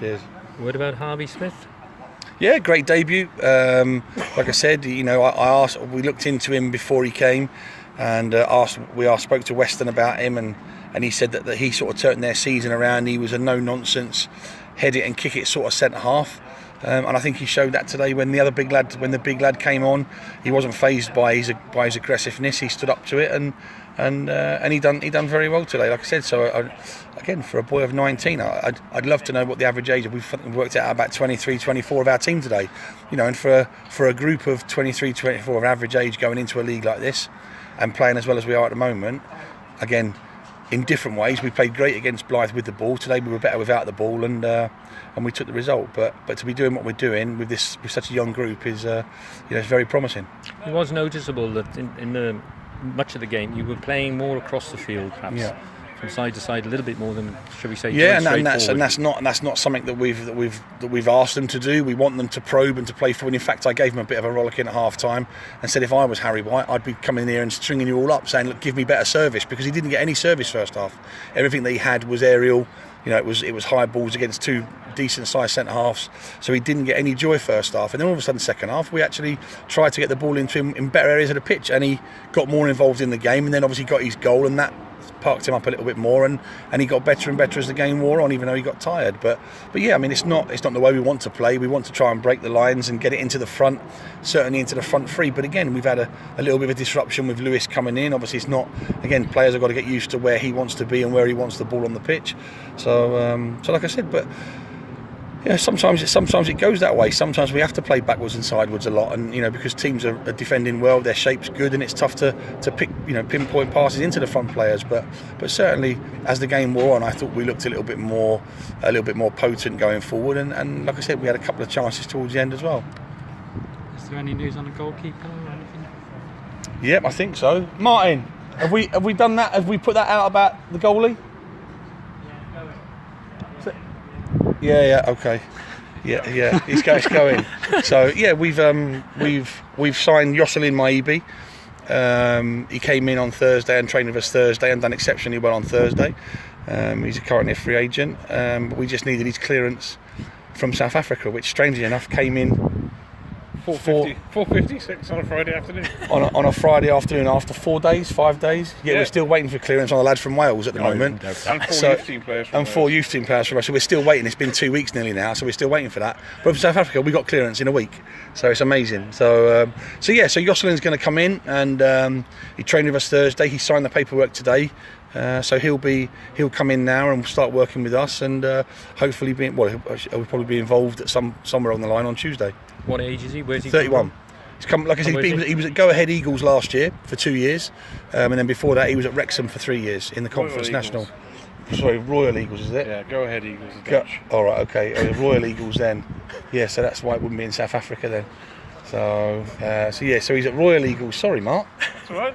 Cheers. Word about Harvey Smith? Yeah, great debut. Like I said, you know, we looked into him before he came, and spoke to Weston about him, and he said that he sort of turned their season around. He was a no-nonsense, head it and kick it sort of centre half. And I think he showed that today when the big lad came on. He wasn't fazed by his aggressiveness. He stood up to it, and he done very well today. Like I said, so again, for a boy of 19, I'd love to know what the average age. We've worked out about 23, 24 of our team today. You know, and for a group of 23, 24 of average age going into a league like this and playing as well as we are at the moment, again, in different ways. We played great against Blyth with the ball. Today we were better without the ball, and we took the result. But to be doing what we're doing with such a young group is it's very promising. It was noticeable that in the much of the game you were playing more across the field, perhaps. Yeah. From side to side a little bit more than, should we say, and that's not something that we've asked them to do. We want them to probe and to play forward. In fact, I gave them a bit of a rollicking at half time and said if I was Harry White, I'd be coming in here and stringing you all up, saying, look, give me better service, because he didn't get any service first half. Everything that he had was aerial. You know, it was high balls against two decent sized centre halves, so he didn't get any joy first half. And then all of a sudden, second half, we actually tried to get the ball into him in better areas of the pitch, and he got more involved in the game, and then obviously got his goal, and that parked him up a little bit more, and he got better and better as the game wore on, even though he got tired. But yeah, I mean, it's not the way we want to play. We want to try and break the lines and get it into the front, certainly into the front three. But again, we've had a little bit of a disruption with Lewis coming in. Obviously, it's not, again, players have got to get used to where he wants to be and where he wants the ball on the pitch. So like I said, but yeah, sometimes it goes that way. Sometimes we have to play backwards and sideways a lot, and because teams are defending well, their shape's good, and it's tough to pick pinpoint passes into the front players. But certainly as the game wore on, I thought we looked a little bit more potent going forward, and like I said, we had a couple of chances towards the end as well. Is there any news on the goalkeeper or anything? Yep, I think so. Martin, have we done that? Have we put that out about the goalie? Yeah, okay. Yeah, it's going. So yeah, we've signed Jocelyn Maibi. He came in on Thursday and trained with us Thursday and done exceptionally well on Thursday. He's currently a free agent, but we just needed his clearance from South Africa, which strangely enough came in 4:56 on a Friday afternoon. On a Friday afternoon after 5 days. Yeah, we're still waiting for clearance on the lads from Wales at the moment. And four youth team players from us. So we're still waiting. It's been 2 weeks nearly now, so we're still waiting for that. But for South Africa, we got clearance in a week, so it's amazing. So Jocelyn's going to come in, and he trained with us Thursday. He signed the paperwork today. So he'll come in now and start working with us, and hopefully he'll probably be involved at somewhere on the line on Tuesday. What age is he? Where's he? 31. He's come, like I said, he was at Go Ahead Eagles last year for 2 years, and then before that he was at Wrexham for 3 years in the Conference National. Sorry, Royal Eagles, is it? Yeah, Go Ahead Eagles. All right, okay. Royal Eagles then. Yeah, so that's why it wouldn't be in South Africa then. So he's at Royal Eagles. Sorry, Mark. That's all right.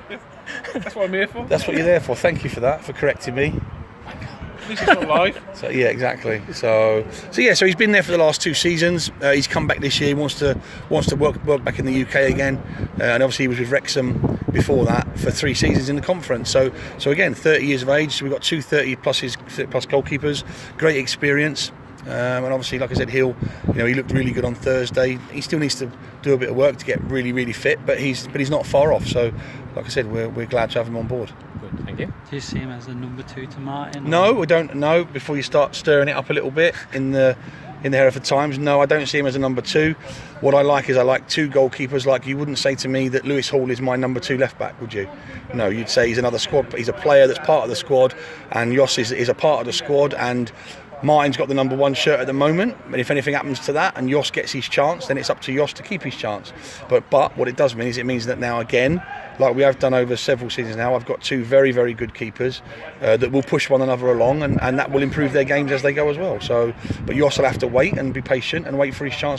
That's what I'm here for. That's what you're there for. Thank you for that, for correcting me. At least it's not live. So yeah, exactly. So he's been there for the last 2 seasons. He's come back this year. He wants to work back in the UK again, and obviously he was with Wrexham before that for 3 seasons in the conference. So again, 30 years of age. So we've got 2 30+ goalkeepers. Great experience. And obviously, like I said, he looked really good on Thursday. He still needs to do a bit of work to get really, really fit, but he's not far off. So, like I said, we're glad to have him on board. Good, thank you. Do you see him as a number 2 to Martin? No, we don't. No, before you start stirring it up a little bit in the Hereford Times. No, I don't see him as a number 2. What I like is 2 goalkeepers. Like, you wouldn't say to me that Lewis Hall is my number 2 left back, would you? No, you'd say he's another squad. He's a player that's part of the squad, and Jos is a part of the squad, and Martin's got the number 1 shirt at the moment, but if anything happens to that and Jos gets his chance, then it's up to Jos to keep his chance. But what it does mean is it means that now again, like we have done over several seasons now, I've got 2 very, very good keepers that will push one another along, and that will improve their games as they go as well. So, but Jos will have to wait and be patient and wait for his chance.